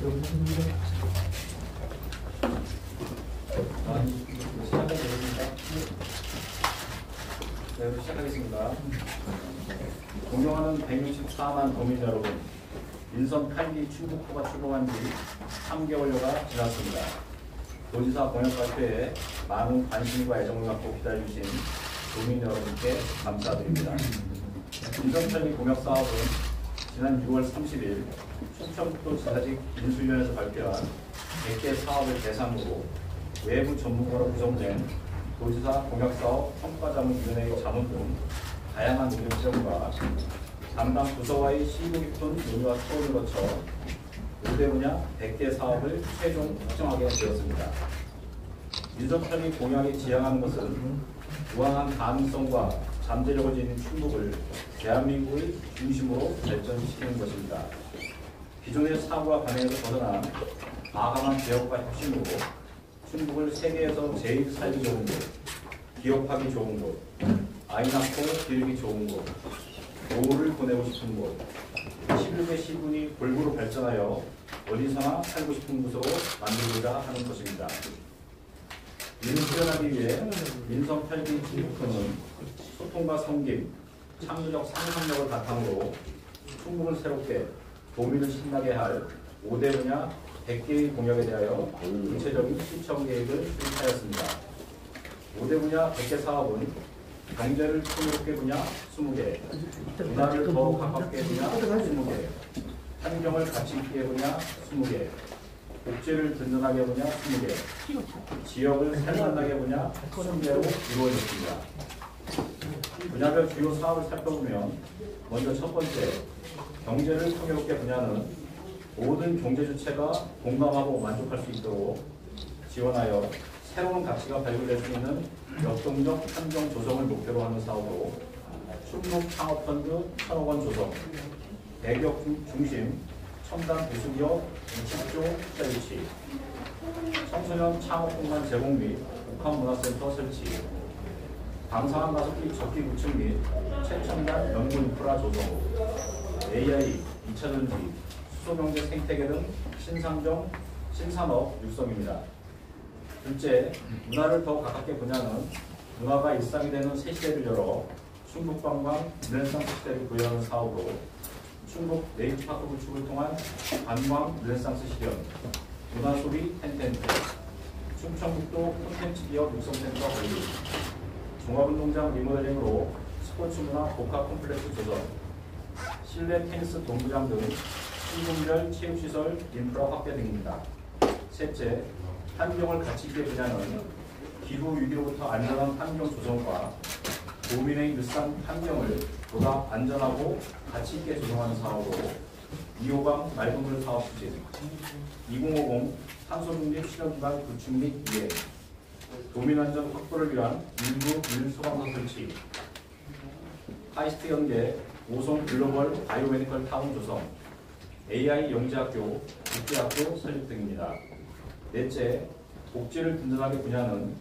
네, 시작하겠습니다. 존경하는 164만 도민 여러분, 인선 8기 충북호가 출범한 지 3개월여가 지났습니다. 도지사 공약 발표에 많은 관심과 애정을 갖고 기다려주신 도민 여러분께 감사드립니다. 인선 8기 공약 사업은 지난 6월 30일 충청북도 지사직 인수위원회에서 발표한 100개 사업을 대상으로 외부 전문가로 구성된 도지사 공약사업 평가자문위원회의 자문 등 다양한 의견 지점과 담당 부서와의 심도 깊은 논의와 토론을 거쳐 5대 분야 100개 사업을 최종 확정하게 되었습니다. 인선 8기 공약이 지향하는 것은 우아한 가능성과 잠재력을 지닌 충북을 대한민국의 중심으로 발전시키는 것입니다. 기존의 사고와 관행에서 벗어난 과감한 개혁과 혁신으로 충북을 세계에서 제일 살기 좋은 곳, 기업하기 좋은 곳, 아이 낳고 기르기 좋은 곳, 노후를 보내고 싶은 곳, 11개 시군이 골고루 발전하여 어디서나 살고 싶은 곳으로 만들고자 하는 것입니다. 이를 실현하기 위해 인선 8기 충북호는 소통과 섬김, 창조적 상상력을 바탕으로 충북을 새롭게 도민을 신나게 할 5대 분야 100개의 공약에 대하여 구체적인 실천 계획을 수립하였습니다. 5대 분야 100개 사업은 경제를 풍요롭게 분야 20개, 문화를 더 가깝게 분야 20개, 환경을 가치 있게 분야 20개, 복지를 든든하게 분야 20개, 지역을 살만나게 분야 20개로 이루어졌습니다. 분야별 주요 사업을 살펴보면 먼저 첫 번째, 경제를 풍요롭게 분야는 모든 경제 주체가 공감하고 만족할 수 있도록 지원하여 새로운 가치가 발굴될 수 있는 역동적 환경 조성을 목표로 하는 사업으로 충북 창업펀드 1,000억 원 조성, 대기업 중심 첨단 부수기업 20조 설치, 청소년 창업공간 제공 및 복합문화센터 설치, 방사능 가속기 적기 구축 및 최첨단 연구 인프라 조성, AI, 2차전지, 수소경제 생태계 등 신산업 육성입니다. 둘째, 문화를 더 가깝게 분야는 문화가 일상이 되는 새 시대를 열어 충북관광 르네상스 시대를 구현하는 사업으로 충북 네이트파크 구축을 통한 관광 르네상스 실현, 문화소비 텐텐트, 충청북도 콘텐츠 기업 육성센터 건립, 종합운동장 리모델링으로 스포츠문화 복합 콤플렉스 조성, 실내 테니스 동구장 등 시군별 체육시설 인프라 확대 등입니다. 셋째, 환경을 가치 있게 분야는 기후위기로부터 안전한 환경 조성과 도민의 일상 환경을 보다 안전하고 가치 있게 조성하는 사업으로 2호강 맑은물 사업 추진, 2050 탄소중립 실험기반 구축 및 이행, 도민안전 확보를 위한 일부 밀소방서 설치, 카이스트 연계 5송 글로벌 바이오메디컬 타운 조성, AI 영재학교, 국제학교 설립 등입니다. 넷째, 복지를 든든하게 분야는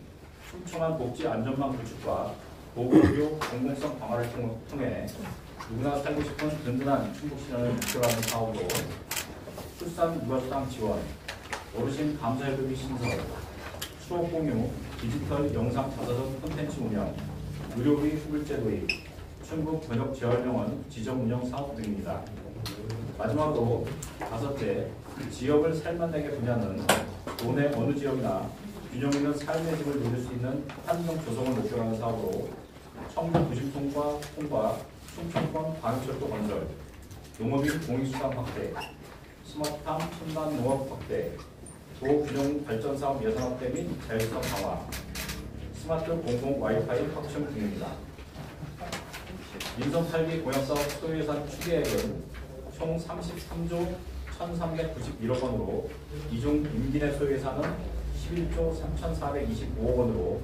촘촘한 복지 안전망 구축과 보건의료 공공성 강화를 통해 누구나 살고 싶은 든든한 충북 실현을 목표로 하는 사업으로 출산 육아수당 지원, 어르신 감사회급비 신설, 추억 공유, 디지털 영상 자서전 콘텐츠 운영, 의료비 후불제 도입, 충북 번역 재활병원 지점 운영 사업 등입니다. 마지막으로 다섯째, 지역을 살만나게 분야는 도내 어느 지역이나 균형 있는 삶의 질을 누릴 수 있는 환경 조성을 목표로 하는 사업으로 청주 도심통과 통과, 충청권 광역철도 건설, 농업인 공익수당 확대, 스마트팜 첨단 농업 확대, 도균형 발전 사업 예산 확대 및 자율사업 강화, 스마트 공공 와이파이 확충 등입니다. 인선 8기 공약사업 소요예산 추계액은 총 33조 1,391억 원으로 이중 임기 내 소요예산은 11조 3,425억 원으로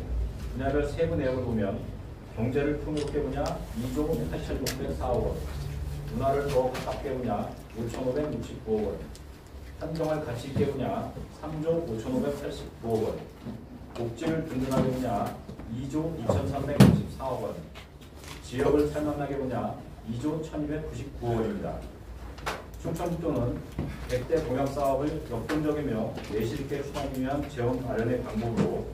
분야별 세부 내역을 보면 경제를 풍요롭게 분야 2조 8,604억 원, 문화를 더 가깝게 분야 5,569억 원, 환경을 가치 있게 분야 3조 5,589억 원, 복지를 든든하게 분야 2조 2,364억 원, 지역을 살만나게 분야 2조 1,299억 원입니다. 충청북도는 100대 공약 사업을 역동적이며 내실 있게 추진하기 위한 재원 마련의 방법으로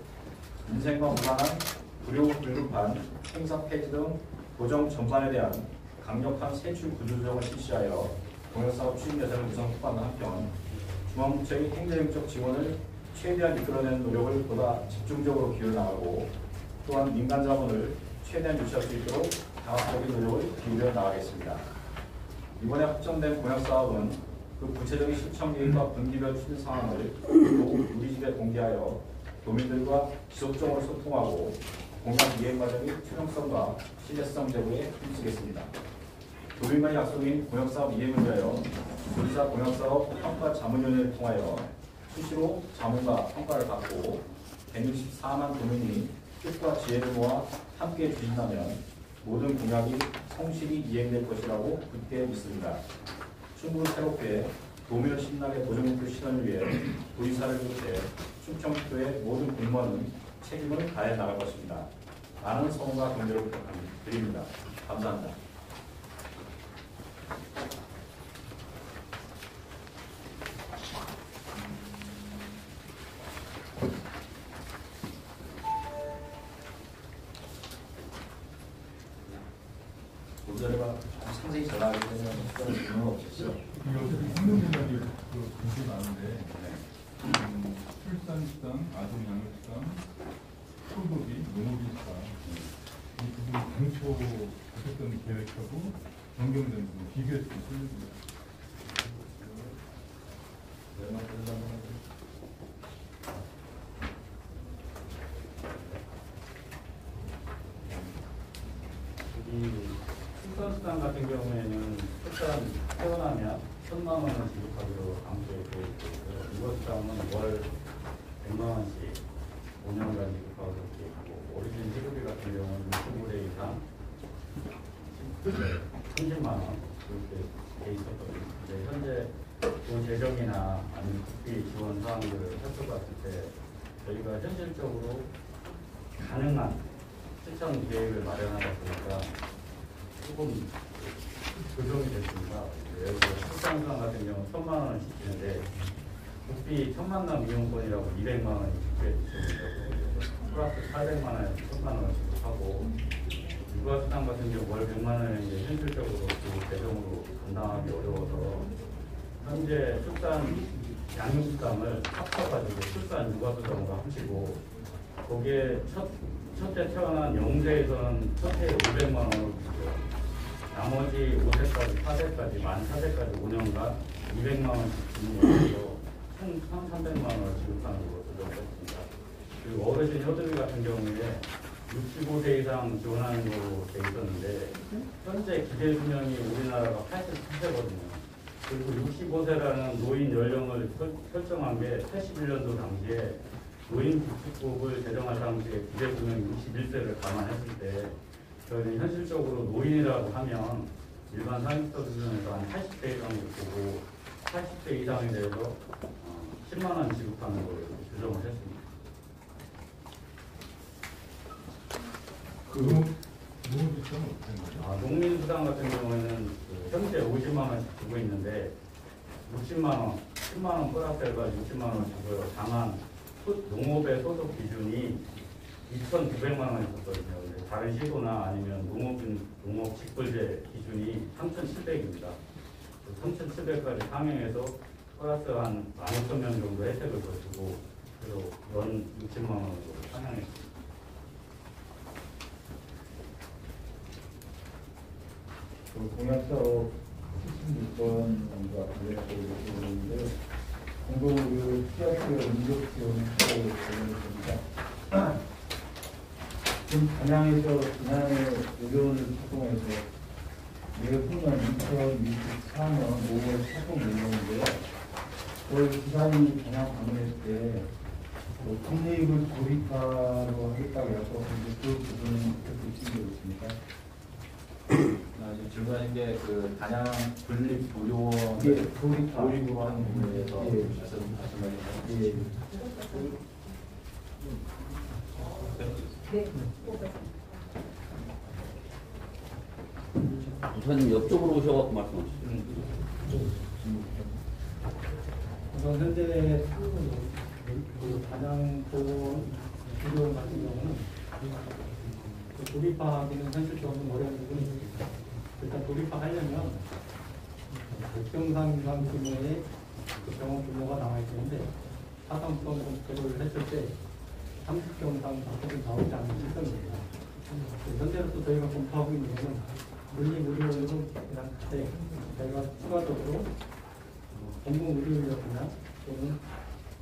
인생과 무관한 불효불급한 행사 폐지 등 도정 전반에 대한 강력한 세출 구조 조정을 실시하여 공약사업 추진 예산을 우선 확보하는 한편 중앙부처의 행정적 지원을 최대한 이끌어내는 노력을 보다 집중적으로 기울여나가고 또한 민간 자본을 최대한 유치할 수 있도록 다각적인 노력을 기울여 나가겠습니다. 이번에 확정된 공약사업은 그 구체적인 실천 계획과 분기별 추진 상황을 더욱 누리집에 공개하여 도민들과 지속적으로 소통하고 공약 이행 과정의 투명성과 신뢰성 제고에 힘쓰겠습니다. 도민간의 약속인 공약사업 이행을 위하여 도지사 공약사업 평가자문위원회를 통하여 수시로 자문과 평가를 받고 164만 도민이 뜻과 지혜를 모아 함께 추진하면 모든 공약이 성실히 이행될 것이라고 굳게 믿습니다. 충북을 새롭게 도민을 신나게 도정목표 실현을 위해 도지사를 비롯해 충청북도의 모든 공무원은 책임을 다해 나갈 것입니다. 많은 성원과 경제를 부탁드립니다. 감사합니다. 문제가 상세히 전하기 때문에 특별한 질문은 없겠죠. 요새 성능분들이 굉장히 많은데 출산수당, 아동양육수당, 소득이, 농업인수당 이 부분이 당초 가졌던 계획하고 변경된 부분 비교해서 좀 설명드립니다. 출산수당 같은 경우에는 출산 태어나면 1,000만 원을 지급하기로 강조되어 있고요. 육아수당은 월 100만 원씩 5년간 지급하고 되어 있고, 어르신 시급비 같은 경우는 65세 이상 30만 원 이렇게 돼 있었거든요. 현재 그 재정이나 아니면 국비 지원 사항들을 살펴봤을 때 저희가 현실적으로 가능한 실천 계획을 마련하다 보니까 조금 조정이 됐습니다. 예를 들어 출산수당 같은 경우 1,000만 원을 지키는데 국비 첫 만남 이용권이라고 200만 원이 지급되고 플러스 800만 원에 1,000만 원을 지급하고 육아수당 같은 경우 월 100만 원은 이제 현실적으로 그 재정으로 감당하기 어려워서 현재 출산 양육수당을 합쳐가지고 출산 육아수당으로 하시고 거기에 첫째 태어난 영세에서는 첫해에 500만 원을 주고 나머지 5세까지 4세까지 만 4세까지 5년간 200만 원씩 주는 것으로 총 1,300만 원을 지급하는 것으로 조정했습니다. 그리고 어르신 효도비 같은 경우에 65세 이상 지원하는 걸로 돼 있었는데 현재 기대수명이 우리나라가 88세거든요. 그리고 65세라는 노인 연령을 설정한 게 81년도 당시에 노인복지법을 제정할 당시에 기대수명이 61세를 감안했을 때 저희는 현실적으로 노인이라고 하면 일반 상식서 수준에서 한 80세 이상을 보고 80세 이상에 대해서 10만 원 지급하는 걸로 규정을 했습니다. 농업인수당은 어떻게 되는 거죠? 농민수당 같은 경우에는 현재 50만 원씩 주고 있는데 60만 원, 10만 원 플러스 해가지고 60만 원 주고요. 다만 농업의 소득 기준이 2,900만 원이었거든요. 다른 시도나 아니면 농업 직불제 기준이 3,700입니다. 3,700까지 상향해서 플러스 한 15,000명 정도 혜택을 더 주고 그래서 연 60만 원으로 상향했습니다. 그 공약사업 76번과 관련해서 있는데 공동의료 취약지원 인력 지원을 하고 있습니다. 지금 단양에서 지난해 의료원을 활동해서 내후년 2024년 5월 활동 예정인데요. 저희 기사님이 단양 방문했을 때 국내입을 도입하러 하겠다고 약속했는데 그 부분은 어떻게 진행되고 있습니까? 지금 질문하신 게 그 단양 분립 의료원 도입으로 하는 부분에 대해서 말씀하신 예. 우선 옆쪽으로 오셔갖고 말씀하시죠. 우선 현재 그 단양보건 의료원 같은 경우는 도입하기는 현실적으로 어려운 부분이 있습니다. 일단 도입하려면 백병상 이상 규모의 그 병원 규모가 나와 있는데 사상성 검토를 했을 때 30병상 밖에는 나오지 않는 실정입니다. 현재로서 저희가 검토하고 있는 것은 물리의료원으로 그냥 저희가 추가적으로 공공의료인력이나 또는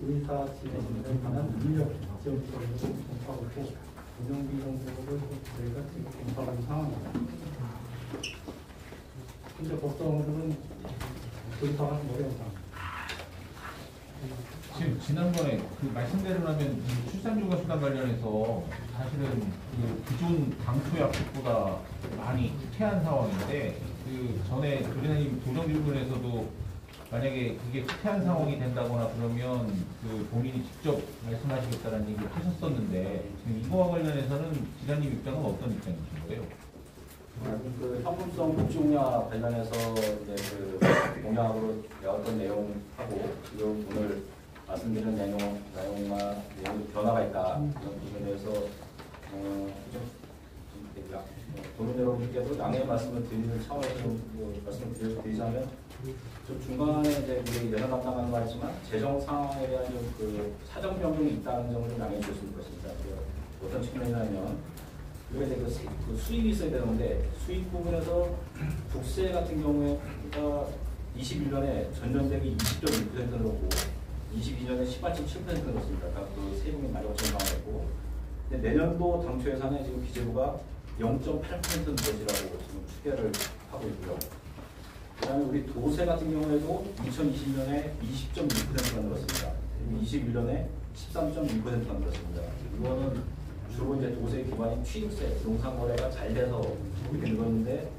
의사 진행에 관한 인력 지원부를 검토하고 있고 운영비 정도를 저희가 지금 검토하고 있는 상황입니다. 현재 법정으로는 도입하기가 좀 어려운 상황입니다. 지금 지난번에 그 말씀대로라면 이 출산휴가 수당 관련해서 사실은 그 기존 당초 약속보다 많이 후퇴한 상황인데 그 전에 조대장님 도정 질문에서도 만약에 그게 후퇴한 상황이 된다거나 그러면 그 본인이 직접 말씀하시겠다는 얘기를 하셨었는데 지금 이거와 관련해서는 기자님 입장은 어떤 입장이신 거예요? 그 현금성 복지공약 관련해서 이제 그 공약으로 어떤 내용하고 지금 오늘 말씀드린 내용과 변화가 있다 이런 부분에 대해서 도민 여러분께도 양해의 말씀을 드리는 차원에서 좀 말씀을 드리자면 좀 중간에 이제 우리 내년 담당하는 거 있지만 재정 상황에 대한 좀 그 사정 변경이 있다는 점을 좀 양해해 주실 것입니다. 어떤 측면이냐면 우리가 이제 그 수입이 있어야 되는데 수입 부분에서 국세 같은 경우에 21년에 전년 대비 20.6% 늘었고 22년에 18.7% 늘었습니다. 그러니까 그 세금이 많이 증가했고 근데 내년도 당초 예산에 지금 기재부가 0.8% 늘어지라고 지금 추계를 하고 있고요. 그다음에 우리 도세 같은 경우에도 2020년에 20.6%가 늘었습니다. 21년에 13.2%가 늘었습니다. 이거는 주로 이제 도세 기반인 취득세, 농산거래가 잘 돼서 이렇게 늘었는데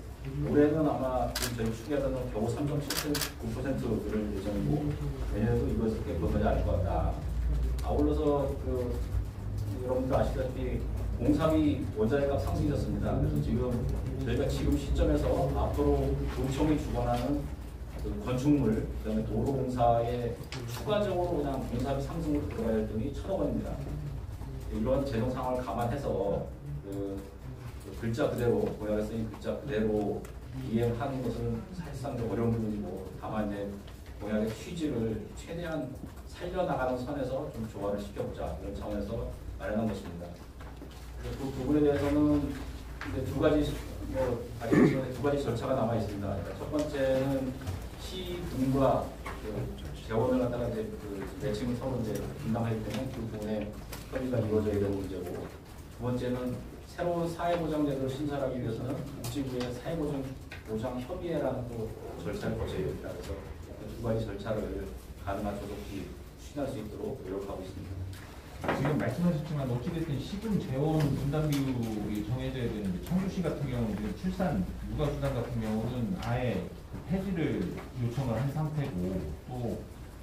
올해는 아마 저희 추계하는 겨우 3.9% 늘 예정이고 내년에도 이것을 꽤 건너지 않을 것 같다. 아울러서 그 여러분들 아시다시피 공사비 원자재값 상승이었습니다. 그래서 지금 저희가 지금 시점에서 앞으로 도청이 주관하는 그 건축물, 그다음에 도로공사에 추가적으로 그냥 공사비 상승으로 들어가야 할 돈이 1,000억 원입니다. 이런 재정 상황을 감안해서 그 글자 그대로 공약에 쓰인 글자 그대로 이행하는 것은 사실상 좀 어려운 부분이고 다만 이제 공약의 취지를 최대한 살려나가는 선에서 좀 조화를 시켜보자 이런 차원에서 마련한 것입니다. 그 부분에 대해서는 이제 두 가지 아직 두 가지 절차가 남아 있습니다. 그러니까 첫 번째는 시군과 그 재원을 갖다가 이제 그 매칭을 서로 이제 분담하기 때문에 그 부분에 협의가 이루어져야 되는 문제고 두 번째는 새로운 사회보장제도를 신설하기 위해서는 복지부의 사회보장 협의회라는 또 절차를 거쳐야 됩니다. 그래서 두 가지 절차를 가능한 조속히 추진할 수 있도록 노력하고 있습니다. 지금 말씀하셨지만 어찌됐든 시군 재원 분담 비율이 정해져야 되는데 청주시 같은 경우는 지금 출산 육아수당 같은 경우는 아예 폐지를 요청을 한 상태고 또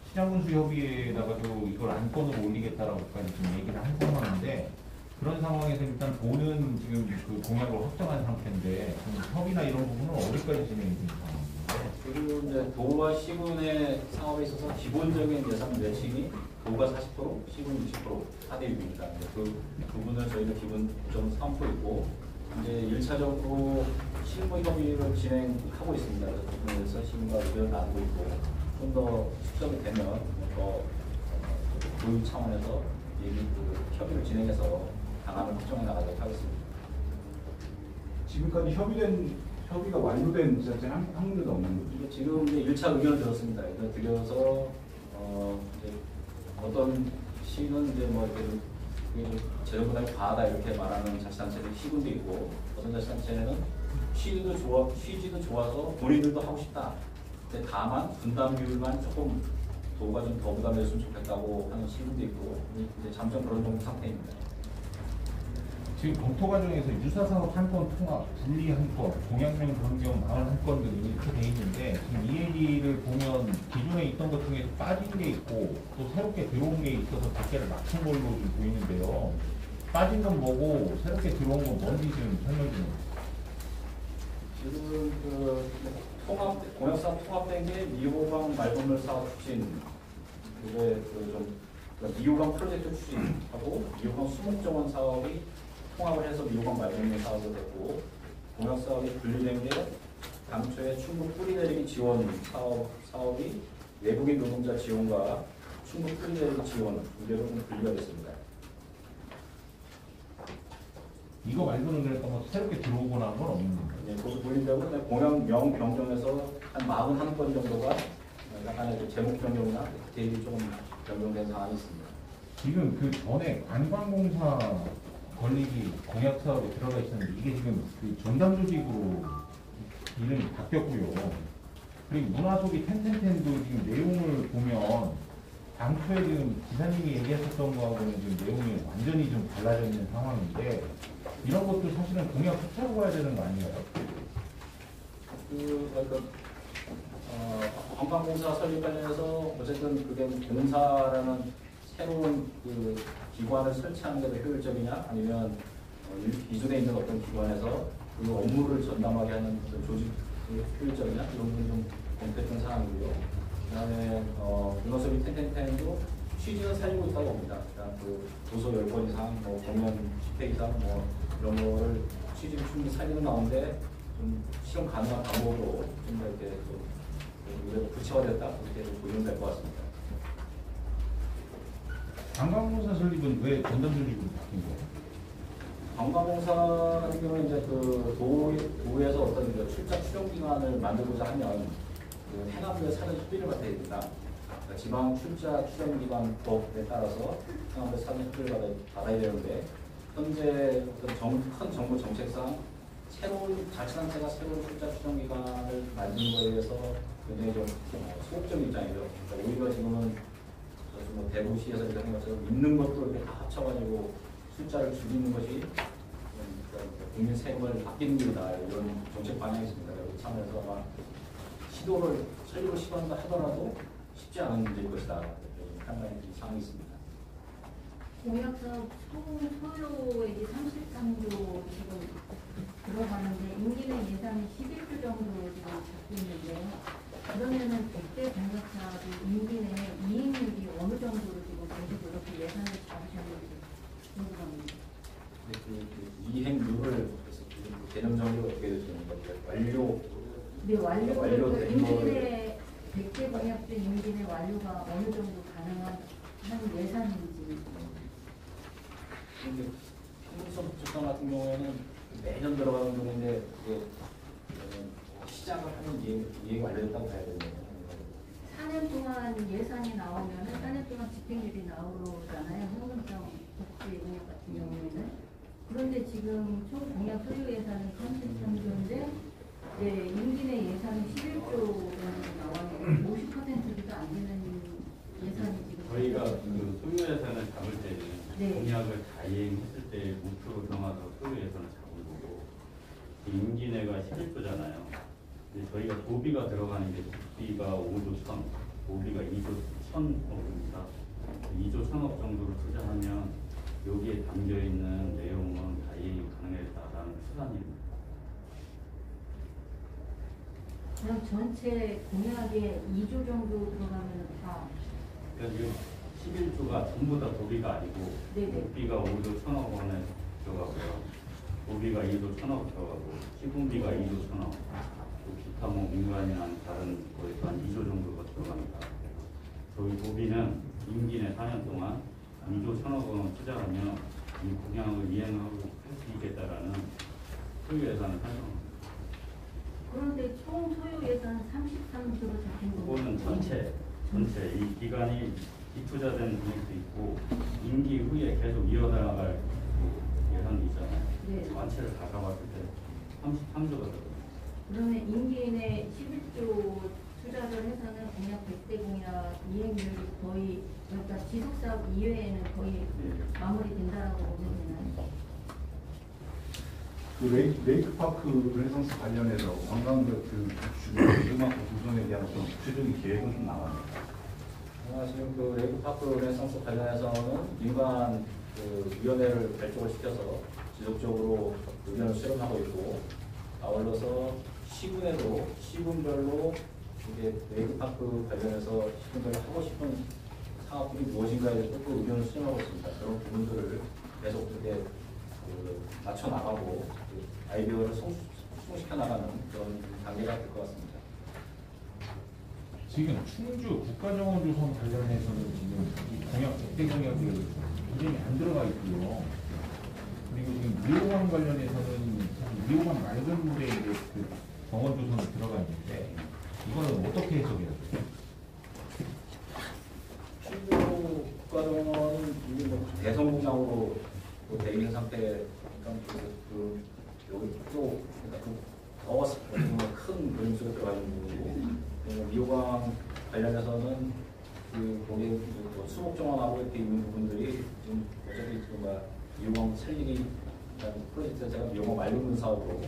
시장군수협의회에다가도 이걸 안건으로 올리겠다라고까지 지금 얘기를 한 상황인데 그런 상황에서 일단 돈은 지금 그 공약을 확정한 상태인데 협의나 이런 부분은 어디까지 진행이 되는 상황인가요? 그리고 이제 도와 시군의 상업에 있어서 기본적인 예산 매칭이 도가 40%, 시군 60% 4대 6입니다. 그 부분을 저희는 기본 좀 삼고 있고 이제 1차적으로 실무 협의를 진행하고 있습니다. 그래서 그 부분에 대해서 시군과 의견을 나누고 있고 좀 더 숙성이 되면 더 교육 차원에서 협의를 진행해서 방안을 확정해 나가도록 하겠습니다. 지금까지 협의가 완료된 자체는 한 군데도 없는 거죠? 지금 이제 1차 의견을 들었습니다. 의견을 드려서 이제 어떤 시는 이제 뭐 이렇게 재정 부담이 과하다 이렇게 말하는 자치단체는 시군도 있고 어떤 자치단체는 취지도 좋아서 본인들도 하고 싶다. 근데 다만 분담 비율만 조금 도가 좀 더 부담했으면 좋겠다고 하는 시군도 있고 이제 잠정 그런 정도 상태입니다. 지금 검토 과정에서 유사사업 한 건 통합, 분리 한 건, 공약명 변경 마을 한 건 등 이렇게 돼 있는데 지금 이 얘기를 보면 기존에 있던 것 중에 빠진 게 있고 또 새롭게 들어온 게 있어서 대개를 맞춘 걸로 좀 보이는데요. 빠진 건 뭐고 새롭게 들어온 건 뭔지 좀 설명 좀 해주세요. 지금 그 공약사업 통합된 게 미호방 말건물 사업 추진 그게 그좀 미호강 프로젝트 추진하고 미호강 수목정원 사업이 통합을 해서 미호강 말동리 사업이 됐고 공약 사업이 분리된 게 당초에 충북 뿌리내리기 지원 사업이 외국인 노동자 지원과 충북 뿌리내리기 지원 두 개로 좀 분리가 됐습니다. 이거 말고는 그랬던 거 새롭게 들어오거나 한 건 없는 건가요? 네, 그것도 분리되고 공약명 변경에서 한 41건 정도가 약간의 그 제목 변경이나 대입이 조금 변경된 사항이 있습니다. 지금 그 전에 관광공사 권리기 공약 사업에 들어가 있었는데 이게 지금 그 전담 조직으로 이름이 바뀌었고요. 그리고 문화소비 텐텐텐도 지금 내용을 보면 당초에 지금 기사님이 얘기하셨던 거하고는 지금 내용이 완전히 좀 달라져 있는 상황인데 이런 것도 사실은 공약 흡수하고 가야 되는 거 아닌가요? 관광공사 설립 관련해서 어쨌든 그게 공사라는 새로운 그 기관을 설치하는 게 더 효율적이냐 아니면 기존에 있는 어떤 기관에서 그 업무를 전담하게 하는 어떤 조직 효율적이냐 이런 부분이 좀 검토했던 사항이고요. 그다음에 문화소비 텐텐텐도 취지는 살리고 있다고 봅니다. 그러니까 그 도서 10권 이상, 뭐 공연 10회 이상 뭐 이런 거를 취지를 충분히 살리는 가운데 좀 실현 가능한 방법으로 좀 더 이렇게 좀 구체화됐다 이렇게 보시면 될 것 같습니다. 관광공사 설립은 왜 전담 조직으로 바뀐 거예요? 관광공사 같은 경우는 이제 그 도에서 어떤 그 출자 추정 기관을 만들고자 하면 그 행안부의 사전 협의를 받아야 됩니다. 그러니까 지방 출자 추정 기관 법에 따라서 행안부의 사전 협의를 받아야 되는데 현재 어떤 큰 정부 정책상 새로운 자치단체가 새로운 출자 추정 기관을 만드는 거에 대해서 굉장히 좀 소극적인 입장이죠. 그러니까 오히려 지금은 뭐 대구시에서 이렇게 한 것처럼 있는 것도 이렇게 다 합쳐가지고 숫자를 줄이는 것이 국민 세금을 아끼는 길이다 이런 정책 방향이 있습니다. 그리고 참여해서 아마 설립을 시도한다 하더라도 쉽지 않은 문제일 것이다. 판단이 상황이 있습니다. 공약사업 소요액이 33조 지금 들어가는데 임기는 예산이 11조 정도 지금 잡고 있는데요. 그러면은 100대 공약사업이 임기 내 이익률이 어느 정도로 지금 계속 이렇게 예산을 잡으셨는지 궁금합니다. 그 이행률을 개념 정리가 어떻게 되시는 건가요? 완료. 네, 완료를 된 임기 내 100대 공약 중 임기 내 완료가 어느 정도 가능한 한 예산인지. 근데 평균성 복지관 같은 경우에는 매년 들어가는 돈인데 그게 시작을 하면 이해 완료됐다고 봐야 되네요. 4년 동안 예산이 나오면 4년 동안 집행률이 나오잖아요. 현금성 복지 공약 같은 경우에는. 그런데 지금 총 공약 소요 예산은 33조인데 이제 임기 내 예산은 11조 정도 나와요. 50%도 안 되는 예산이 지금. 저희가 그 소요 예산을 잡을 때는 네. 공약을 다 이행했을 때 목표로 정해서 소요 예산을 잡은 거고 임기 내가 11조잖아요. 근데 저희가 도비가 들어가는 게 국비가 5조 1천, 도비가 2조 1,000억입니다. 2조 1,000억 정도를 투자하면 여기에 담겨 있는 내용은 다 이행이 가능했다라는 추산입니다. 그럼 전체 공약에 2조 정도 들어가면 다. 그러니까 지금 11조가 전부 다 도비가 아니고 네네. 국비가 5조 1,000억 원에 들어가고요. 도비가 2조 1,000억 들어가고 시군비가 2조 1,000억, 또 기타 뭐 민간이나 다른 거에서 한 2조 정도가 들어갑니다. 저희 도비는 임기 내 4년 동안 2조 1,000억 원을 투자하면 이 공약을 이행하고 할 수 있겠다라는 소요 예산을 설명합니다. 그런데 총 소요 예산은 33조로 잡힌 거고. 그거는 전체 이 기간이 입투자된 금액도 있고 임기 후에 계속 이어나갈 예산도 있잖아요. 네. 전체를 다 잡았을 때 33조가 들어요. 그러면 임기 내 11조 투자를 해서는 공약 100대 공약 이행률이 거의 그러니까 지속사업 이외에는 거의 네. 마무리된다라고 보면 되나요? 그 레이크파크 르네상스 관련해서 관광객 그 음악 구성에 대한 어떤 구체적인 계획은 좀 나왔나요? 지금 그 레이크파크 르네상스 관련해서는 민간 그 위원회를 발족을 시켜서 지속적으로 의견을 수렴하고 있고 아울러서 시군에도 시군별로 이게 레이크파크 관련해서 시군별로 하고 싶은 사업들이 무엇인가에 대해서 또 의견을 수렴하고 있습니다. 그런 부분들을 계속 어떻게 맞춰 나가고 아이디어를 성숙시켜 나가는 그런 단계가 될 것 같습니다. 지금 충주 국가정원조성 관련해서는 지금 이 공약 백대 공약이 굉장히 안 들어가 있고요. 그리고 지금 미호강 관련해서는 사실 미호강 맑은 물에 이제 그 정원조성이 들어가 있는데 이거는 어떻게 해석해야 돼요? 충주 국가정원은 이미 뭐 대성공약으로 돼 있는 상태니까 여기 또 그러니까 큰 그림 속에 들어가 있는 부분이고 미호강 관련해서는 거기 수목 정원하고 이렇게 있는 부분들이 좀 어차피 미호강 살리기 프로젝트 자체가 미호강 맑은 사업으로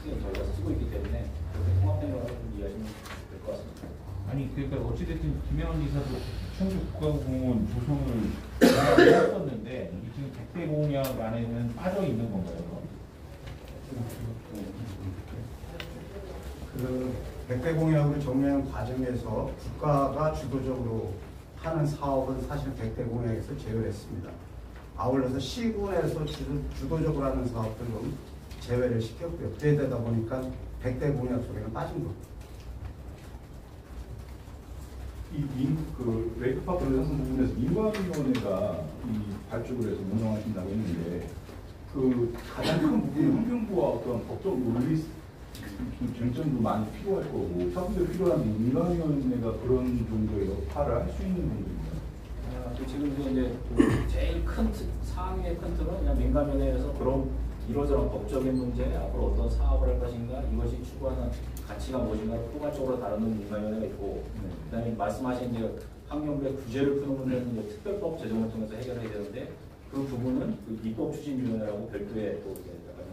크게 저희가 쓰고 있기 때문에 그렇게 통합된 거라고 좀 이해하시면 될 것 같습니다. 아니 그러니까 어찌됐든 김영환 이사도 충주 국가공원 조성을 했었는데 이 지금 백대 공약 안에는 빠져 있는 건가요? 그 백대 공약을 정리하는 과정에서 국가가 주도적으로 하는 사업은 사실 백대 공약에서 제외를 했습니다. 아울러서 시군에서 주도적으로 하는 사업들은 제외를 시켰고요. 그래 되다 보니까 백대 공약 속에는 빠진 겁니다. 그 레이크파크 르네상스 부분에서 민관위원회가 이 발족을 해서 운영하신다고 했는데 그 가장 큰 부분은 환경부와 어떤 법적 논리 쟁점도 많이 필요할 거고 사업에 필요한 민관위원회가 그런 정도의 역할을 할 수 있는 정도입니다. 지금 이제 제일 큰 상위의 큰 틀은 그냥 민간위원회에서 그런 이러저런 법적인 문제, 앞으로 어떤 사업을 할 것인가, 이것이 추구하는 가치가 무엇인가 포괄적으로 다루는 민간위원회가 있고, 그다음에 말씀하신 이제 환경부의 규제를 푸는 문제는 이제 특별법 제정을 통해서 해결해야 되는데 그 부분은 그 입법추진위원회라고 별도의 또 약간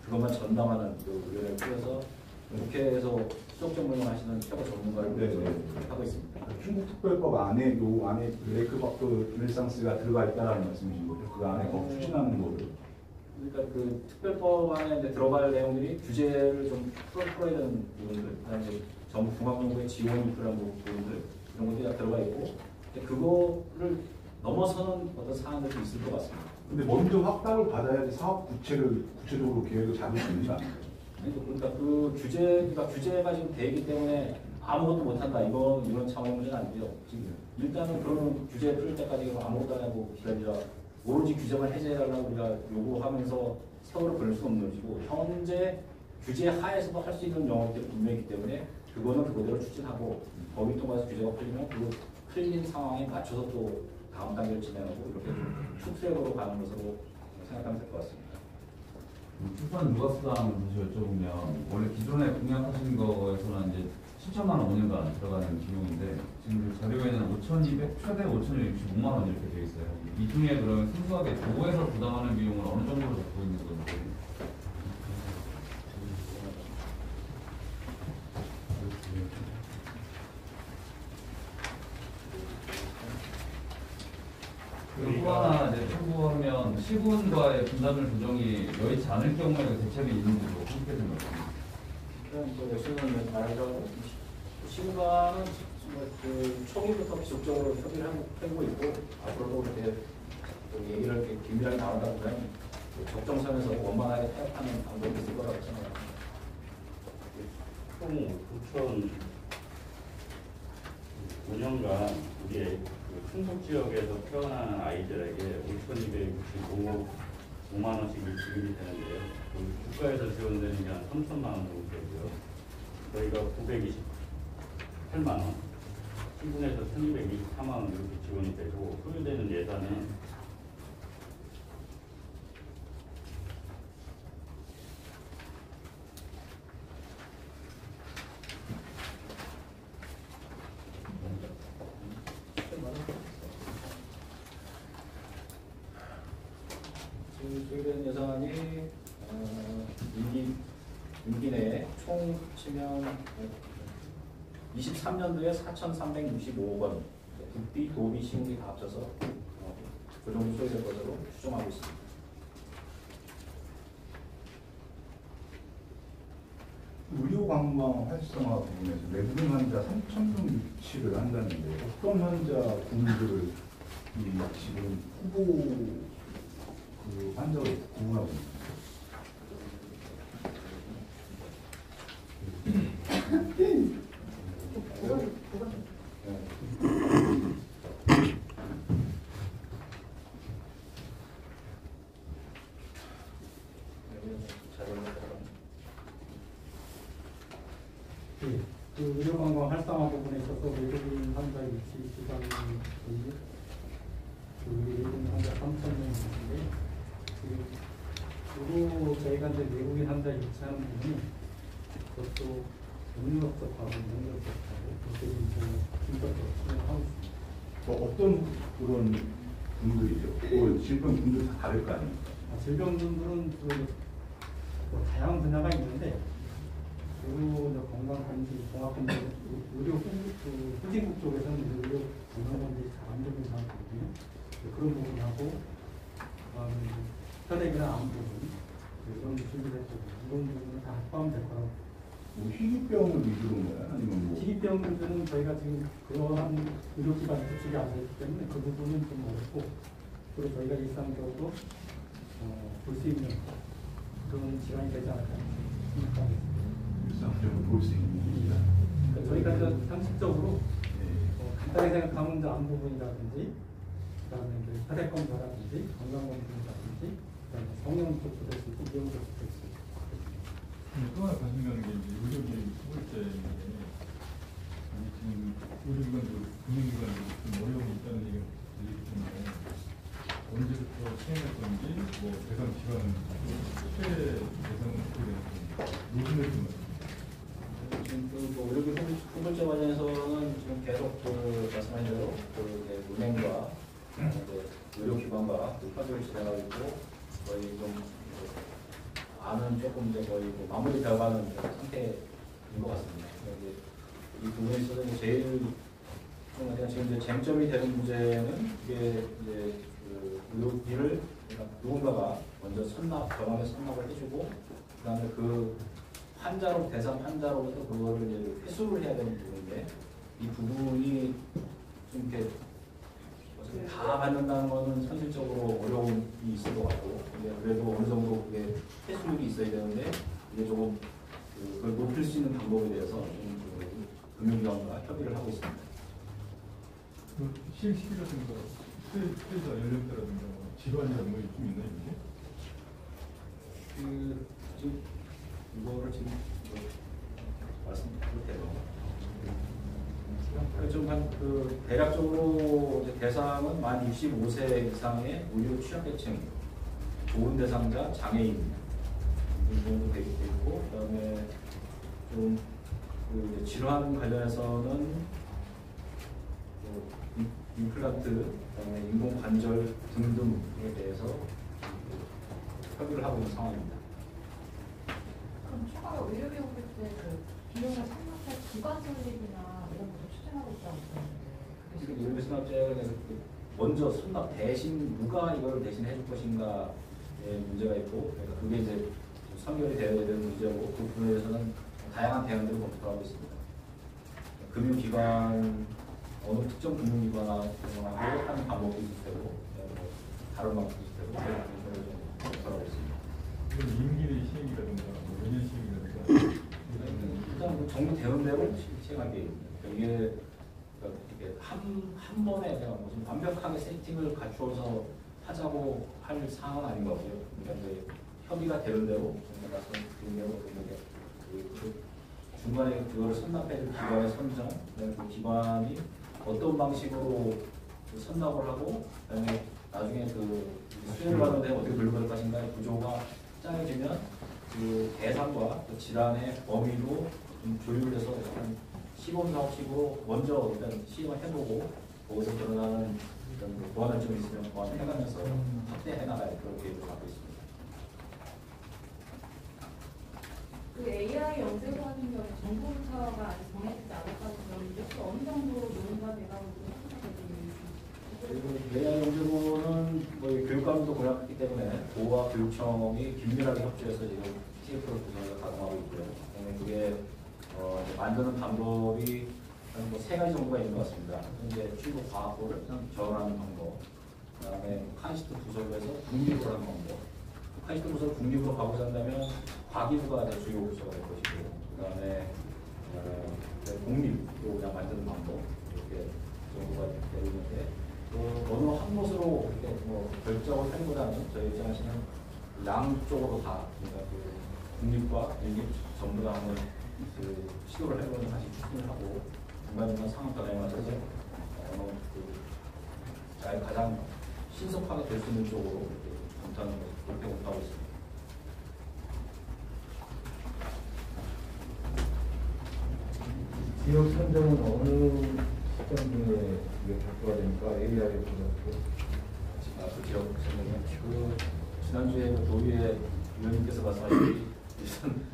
그것만 전담하는 그 위원회를 꾸려서 국회에서 수석전문을 하시는 최고 전문가를 하고 있습니다. 충북특별법 안에 요 안에 레이크파크 르네상스가 들어가 있다는 말씀이신 거죠? 그 안에 법 추진하는 거를. 그러니까 그 특별법 안에 이제 들어갈 내용들이 규제를 좀 풀어야 되는 부분들, 그다음에 정부 중앙정부의 지원이 필요한 부분들 이런 것들이 다 들어가 있고 그거를 넘어서는 어떤 사안들도 있을 것 같습니다. 근데 먼저 확답을 받아야지 사업 구체적으로 계획을 잡을 수 있는 거 아닌가요? 그러니까 그 규제가 지금 되기 때문에 아무것도 못한다. 이런 차원의 문제는 아니고요. 지금 일단은 그런 규제 풀릴 때까지 아무것도 안 하고 기다리자. 오로지 규제만 해제해달라고 우리가 요구하면서 세월을 보낼 수 없는 것이고 현재 규제 하에서도 할 수 있는 영역들이 분명히 있기 때문에 그거는 그거대로 추진하고 거기 통해서 규제가 풀리면 그 풀린 상황에 맞춰서 또 다음 단계를 진행하고 이렇게 투트랙으로 가는 것으로 생각하면 될 것 같습니다. 출판 누가수당 다시 여쭤보면 원래 기존에 공약하신 거에서는 이제 7천만 원 5년간 들어가는 비용인데 지금 그 자료에는 5,200 최대 5,065만 원 이렇게 돼 있어요. 이 중에 그러면 순수하게 도에서 부담하는 비용을 어느 정도로 잡고 있는 건지. 그리고 또 하나 이제 참고하면 시군과의 분담을 조정이 여의치 않을 경우에 대책이 있는지도 함께 좀 말씀드립니다. 역시는 말하자면 시군과는 그 초기부터 지속적으로 협의를 하고 있고 앞으로도 그렇게 얘기를 이렇게 긴밀하게 나온다 보면 적정선에서 원만하게 타협하는 방법이 있을 거라고 생각합니다. 총 9,5년간 우리의 그 충북 지역에서 태어나는 아이들에게 5,265만 원씩 지급이 되는데요. 그 국가에서 지원되는 게 한 3천만 원 정도 되고요. 저희가 928만 원, 시군에서 1,224만 원 이렇게 지원이 되고 소요되는 예산은 소요된 예산이 임기 내에 총 치면 23년도에 4,365억 원, 국비, 도비, 시군비 다 합쳐서 그 정도 소요될 것으로 추정하고 있습니다. 의료 관광 활성화 부분에서 외국인 환자 3,000명 유치를 한다는데 어떤 환자 군들을 이 지금 후보 그 환자로 구분하고 있습니다. 예, 그 의료관광 활성화 부분에 있어서 외국인 환자 유치 기간이 그 외국인 환자 3,000명인데 주로 저희가 이제 외국인 환자 유치하는 부분이 그것도 능력적하고 그렇게 좀 분석적으로 진행하고 있습니다. 어떤 그런 분들이죠? 질병 분들 다 다를 거 아닙니까? 질병분들은 뭐 다양한 분야가 있는데 주로 건강검진, 종합검진, 의료 후진국 쪽에서는 의료 건강검진이 잘 안 되는 상황이거든요. 그런 부분하고 혈액이나 암 부분 이런 준비됐고 이런 부분은 다 포함될 거라고. 뭐 희귀병을 위주로 거야? 아니면 뭐 희귀병들은 저희가 지금 그러한 의료기관 구축이 안 되기 때문에 그 부분은 좀 어렵고 그리고 저희가 일상적으로 볼 수 있는 그런 질환이 되지 않을까 생각합니다. 일상적으로 볼 수 있는 일이다. 그러니까 저희가 이제 상식적으로 간단히 생각하면 이제 암 부분이라든지 그다음에 이제 혈액 검사라든지 건강 검진이라든지 그다음에 성형 쪽도 될 수 있고 미용 쪽도 될 수 있고. 또 하나 관심 가는 게 이제 의료비 첫 번째인데 지금 의료기관도 금융기관도 좀 어려움이 있다는 얘기가 들리기 때문에 언제부터 시행할 건지 뭐 대상 기간은 최대 대상은 어떻게 되는지 노선을 좀 지금 그 의료비 후불제 관련해서는 지금 계속 그 말씀하신 대로 그 은행과 의료기관과 협의를 진행하고 있고 거의 좀 안은 조금 이제 거의 뭐 마무리 되어가는 상태인 것 같습니다. 이 부분에 있어서 제일 좀 지금 이제 쟁점이 되는 문제는 이게 이제 그 의료비를 누군가가 먼저 병원에 선납을 해주고 그다음에 그 환자로 대상 환자로부터 그거를 이제 회수를 해야 되는 부분인데 이 부분이 좀 이렇게 다 받는다는 거는 현실적으로 어려움이 있을 것 같고 그래도 어느 정도 그게 회수율이 있어야 되는데 이게 조금 그걸 높일 수 있는 방법에 대해서 좀 금융기관과 협의를 하고 있습니다. 그 시행 시기라든가 피해자 연령대라든가 질환이라든가 좀 있나요? 그 지금 이거를 지금 말씀드릴 때요. 그 대략적으로 이제 대상은 만 65세 이상의 의료 취약계층, 좋은 대상자, 장애인 이 정도 되어 있고, 그다음에 좀 그 질환 관련해서는 임플란트, 그다음에 인공 관절 등등에 대해서 협의를 하고 있는 상황입니다. 그럼 추가로 의료비 오를 때그 비용을 상납할 기관 설립이나 이런 것도 추진하고 있다고 들었는데 의료비 수납제가 먼저 수납 대신 누가 이걸 대신 해줄 것인가에 문제가 있고 그러니까 그게 이제 선결이 되어야 되는 문제고 그 부분에 대해서는 다양한 대안들을 검토하고 있습니다. 금융기관 어느 특정 금융기관하고 하는 방법도 있을 테고 다른 방법도 있을 테고 그런 부분을 좀 검토하고 있습니다. 이건 임기 시행이라든가 뭐 연연 시행이라든가 일단 뭐 정리되는 대로 시행할 계획입니다. 이게 한 번에 그냥 무슨 완벽하게 세팅을 갖추어서 하자고 할 사항은 아닌 것 같고요. 그러니까 이제 협의가 되는 대로 저희가 중간에 그걸 선납해줄 기관의 선정, 그 기관이 어떤 방식으로 선납을 하고, 그다음에 나중에 그 수혜를 받는데 어떻게 분류될 것인가의 구조가 짜여지면 그 대상과 그 질환의 범위도 좀 조율해서 약간 시범 사업식으로 먼저 일단 시험을 해보고 거기서 드러나는 어떤 보완할 점이 있으면 보완해가면서 확대해 나갈 그런 계획을 갖고 있습니다. 그 AI 영재고 같은 경우에 정보 부처가 아직 정해지지 않았다는 점인데 어느 정도 논의가 돼가고 그리고 AI 영재고는 뭐 교육감도 고려했기 때문에 보호와 교육청이 긴밀하게 협조해서 지금 TF를 구성해서 가고 가동하고 있고요. 그게 만드는 방법이 한 뭐 3가지 정도가 있는 것 같습니다. 이제 출구 과학고를 저하는 방법, 그다음에 칸시트 부설로 해서 국립으로 하는 방법. 칸시트 부설 국립으로 가고자 한다면 과기부가 주요 부서가 될 것이고, 그다음에 공립으로 그냥 만드는 방법 이렇게 정도가 되고 있는데, 어느 한 곳으로 이렇게 뭐 결정을 하기보다는 저희 입장에서는 양쪽으로 다, 그러니까 그 국립과 일립 전부 다 한번 그 시도를 해보는 다시 추진을 하고 중간중간 상황 변화에 맞춰서 가장 신속하게 될 수 있는 쪽으로 이렇게 검토하는 것을 그렇게 검토하고 있습니다. 지역 선정은 어느 시점에 이게 발표가 되니까 AI에 보내고 그 지역 선정은 지난주에 도의회 위원님께서 말씀하신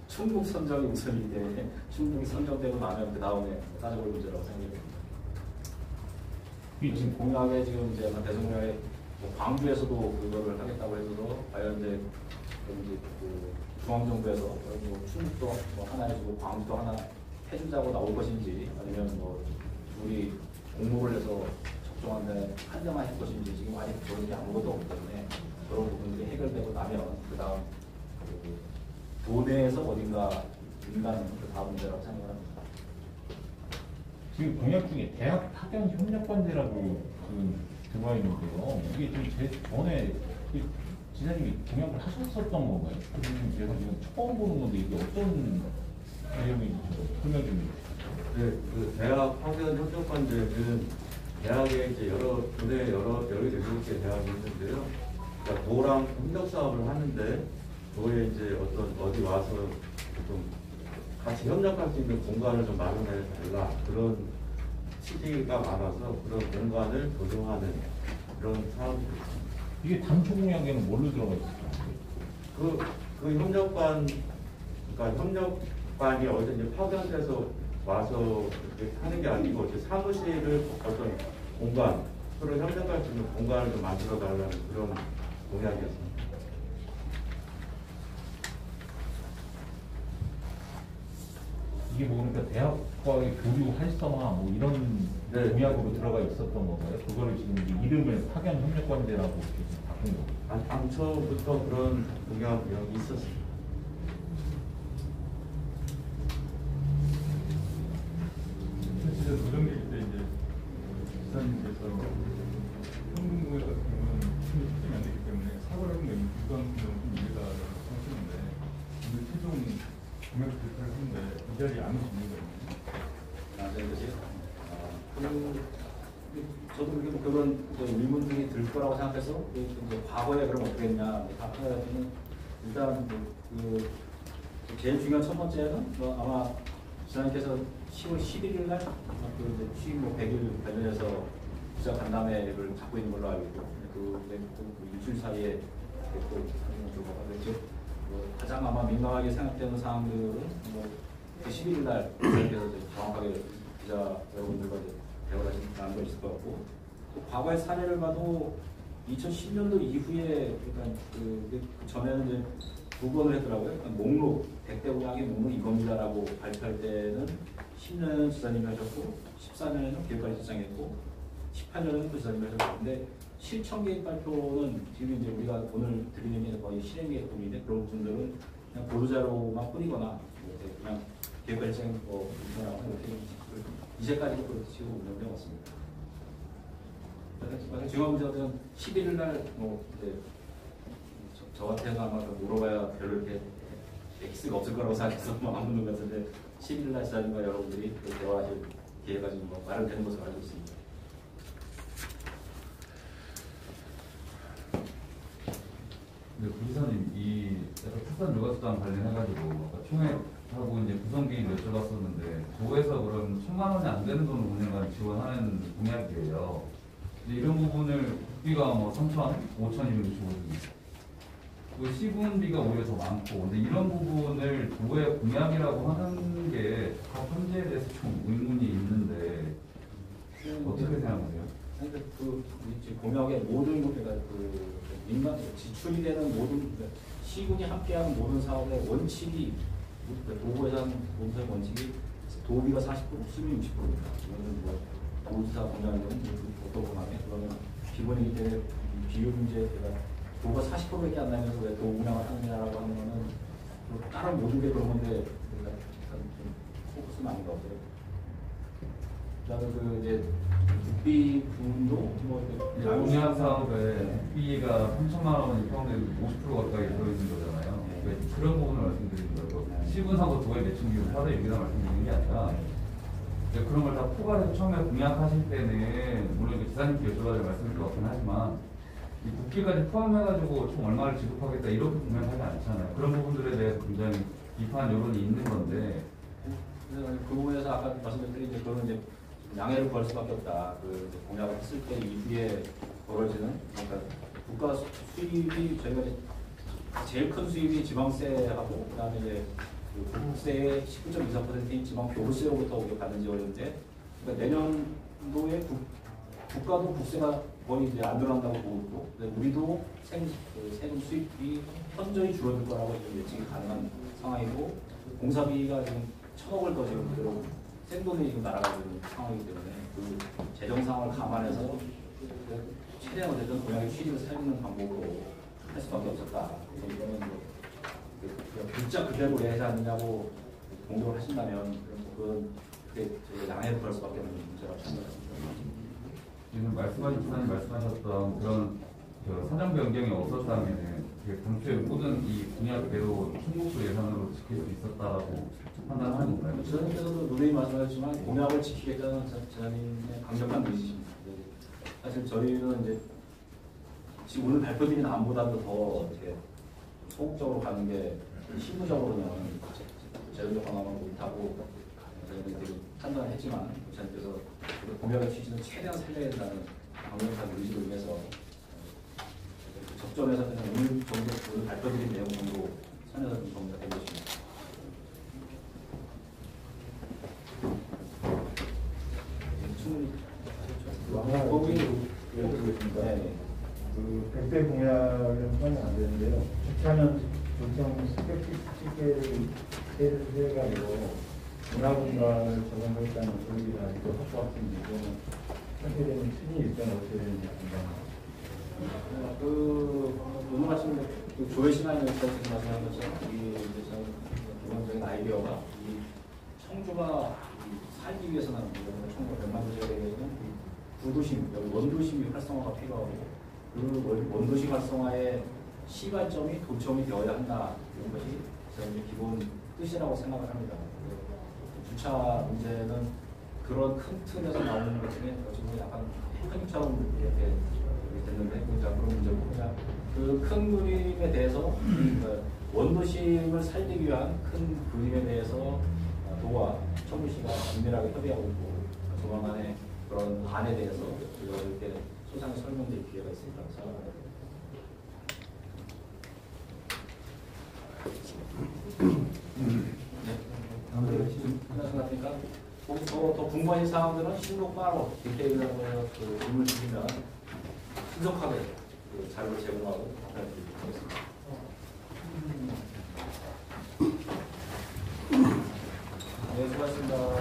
충북 선정이 우선이기 때문에 충북이 선정되고 나면 그 다음에 따져볼 문제라고 생각합니다. 지금 공약에 지금 이제 대통령의 광주에서도 그거를 하겠다고 해서 과연 이제 그 중앙정부에서 뭐 충북도 뭐 하나 해주고 광주도 하나 해준다고 나올 것인지 아니면 뭐 우리 공모를 해서 적정한데 한 대만 할 것인지 지금 아직 그런 게 아무것도 없기 때문에 그런 부분들이 해결되고 나면 그 다음 도내에서 어딘가 민간 그 다음 문제라고 생각합니다. 지금 공약 중에 대학 파견 협력관제라고 들어와 있는데요. 이게 지금 제 전에 지사님이 공약을 하셨었던 건가요? 제가 지금 처음 보는 건데 이게 어떤 내용인지 설명 좀 해주세요. 네, 그 대학 파견 협력관제는 대학에 이제 국내 여러 대학이 있는데요. 그러니까 도랑 협력 사업을 하는데 도에 이제 어디 와서 좀 같이 협력할 수 있는 공간을 좀 마련해 달라, 그런 취지가 많아서 그런 공간을 조성하는 그런 사업이 있습니다. 이게 당초 공약에는 뭘로 들어가 있을까요? 그 협력관, 그러니까 협력관이 어디 이제 파견돼서 와서 이렇게 하는 게 아니고 이제 사무실을 어떤 공간, 서로 협력할 수 있는 공간을 좀 만들어 달라는 그런 공약이었습니다. 이게 뭐 그러니까 대학과의 교류 활성화 뭐 이런 공약으로 들어가 있었던 건가요? 그거를 지금 이름을 파견 협력관제라고 이렇게 바꾼 거예요? 당초부터 그런 공약이 있었습니다. 실제 도정기일 때 이제 지사님께서 현금구역 같은 경우는 힘이 특정이 안 되기 때문에 사고를 하는 게 유관금은 좀 이해다라고 하시는데 오늘 최종 공약 발표를 했는데 이 자리에 안 오시는 거예요. 저도 그런 의문들이 들 거라고 생각해서 이제 과거에 그럼 어떻게 했냐 답변은 일단 제일 중요한 첫 번째는 아마 지사님께서 10월 11일 날 취임 100일 관련해서 기자 간담회를 갖고 있는 걸로 알고 있고 그 일주일 사이에 또 하는 걸 하겠죠. 가장 아마 민감하게 생각되는 사항들은 그 11일 날 기자님께서 정확하게 기자 여러분들과 대화를 나눈 거 있을 것 같고, 또 과거의 사례를 봐도 2010년도 이후에 그러니까 그 전에는 이제 두 번을 했더라고요. 그러니까 목록 100대 공약의 목록 이겁니다라고 발표할 때는 10년은 지사님이 하셨고 14년에는 기획관리실장이 했고 18년에는 또 지사님이 하셨고, 근데 실천 계획 발표는 지금 이제 우리가 오늘 드리는 게 거의 실행 계획 부분인데 그런 분들은 그냥 보도자료만 뿌리거나 그냥 기획관리실장이 이제까지도 그렇게 치고 운영되어 왔습니다. 중요한 문제는 11일 날 이제 저한테는 아마 물어봐야 별로 이렇게 엑스가 없을 거라고 생각해서 안 묻는 것 같은데 11일 날 지사님과 여러분들이 대화하실 기회가 지금 마련되는 것으로 알고 있습니다. 네, 부기사님, 이 출산 육아수당 관련해가지고 총액하고 이제 구성계획 여쭤봤었는데 도에서 그럼 1000만 원이 안 되는 돈을 운영관 지원하는 공약이에요. 근데 이런 부분을 국비가 뭐 3,000, 5,265원, 그 시군비가 오히려 더 많고, 근데 이런 부분을 도의 공약이라고 하는 게 다 현재에 대해서 좀 의문이 있는데 어떻게 생각하세요? 그 공약의 모든 그러니까 민간 지출이 되는 모든 시군이 함께하는 모든 사업의 원칙이 도구 예산 공사의 원칙이 도비가 40%, 수비 60%입니다. 이거는 뭐 도지사 공장은 어떻고 하면 그러면 기본이기 때문에 비율 문제가 도가 40%밖에 안 나면서 왜 도 운영을 하느냐라고 하는 거는 다른 모든 게 그런 건데 우리가 좀 포커스는 아닌 것 같아요. 그다음에 그 이제 국비 부분도 뭐 공약 사업에 국비가 3천만 원이 포함되고 50% 가까이 들어있는 거잖아요. 네. 그런 부분을 말씀드리는 거예요. 시군사고 도의 매출 비율 4대 6이라 말씀드리는 게 아니라 그런 걸 다 포괄해서 처음에 공약하실 때는 물론 기사님께 여쭤봐야 말씀일 것 같긴 하지만 이 국비까지 포함해가지고 총 얼마를 지급하겠다 이렇게 공약하지 않잖아요. 그런 부분들에 대해서 굉장히 비판 여론이 있는 건데 그 부분에서 아까 말씀드린 이제 그런 이제 양해를 구할 수밖에 없다. 그 공약을 했을 때 이후에 벌어지는 그러니까 국가 수입이 저희가 이제 제일 큰 수입이 지방세하고 그다음에 이제 그 국세의 19.24%인 지방 교부세로부터 우리가 받는 지원인데 그러니까 내년도에 국가도 국세가 거의 이제 안 늘어난다고 보고 있고 우리도 세금 수입이 현저히 줄어들 거라고 지금 예측이 가능한 상황이고 공사비가 지금 1,000억을 더 지금 그대로 생돈이 지금 날아가고 있는 상황이기 때문에 그 재정 상황을 감안해서 최대한 어쨌든 공약의 취지를 살리는 방법으로 할 수밖에 없었다. 이거는 뭐 글자 그대로 왜 하지 않느냐고 공격을 하신다면 그게 양해를 구할 수밖에 없는 문제라고 생각합니다. 지금 말씀하셨던 그런 사정 변경이 없었다면 당초에 모든 이 공약대로 충북도 예산으로 지킬 수 있었다라고 판단하는 건가요? 지사님께서도 누누이 말씀하셨지만 공약을 지키겠다는 지사님의 강력한 의지입니다. 사실 저희는 이제 지금 오늘 발표드린 안보다도 더 이렇게 소극적으로 가는 게 실무적으로는 재정적 방안만 못하고 저희는 되게 판단을 했지만 지사님께서 공약의 취지는 최대한 살려야 된다는 강력한 의지를 위해서 적점에서 그냥 오늘 발표드린 내용 정도 선에서 좀 정리가 된 것입니다. 거기 여쭤보겠습니다. 그 100대 공약은 소환이 안 되는데요. 주차는 조정 스펙틱 집계를 해가지고 문화공간을 적용하겠다는 소리가 아직도 확보 같은데 이거는 하게 되는 추진이 일단 어떻게 되는지 궁금합니다. 오늘 말씀 조회 시간에 말씀하신 것처럼 이 기본적인 아이디어가 이 청주가 살기 위해서는 청주가 100만 도시가 되게 되면 구도심, 원도심이 활성화가 필요하고 그 원도시 활성화의 시발점이 도청이 되어야 한다. 이런 것이 저는 기본 뜻이라고 생각을 합니다. 주차 문제는 그런 큰 틀에서 나오는 것 중에 지금 약간 테크닉처럼 이렇게 됐는데 그런 문제고 그냥 그 큰 그림에 대해서 원도심을 살리기 위한 큰 그림에 대해서 도와 청주시가 긴밀하게 협의하고 있고 조만간에 그런 안에 대해서 이렇게 소상히 설명드릴 기회가 있을 거라고 생각합니다. 하신 것 같으니까 더 궁금하신 사항들은 신록바로 디테일하고 그 질문 주시면 신속하게 그 자료를 제공하고 답변드리도록 하겠습니다. 네, 수고하셨습니다.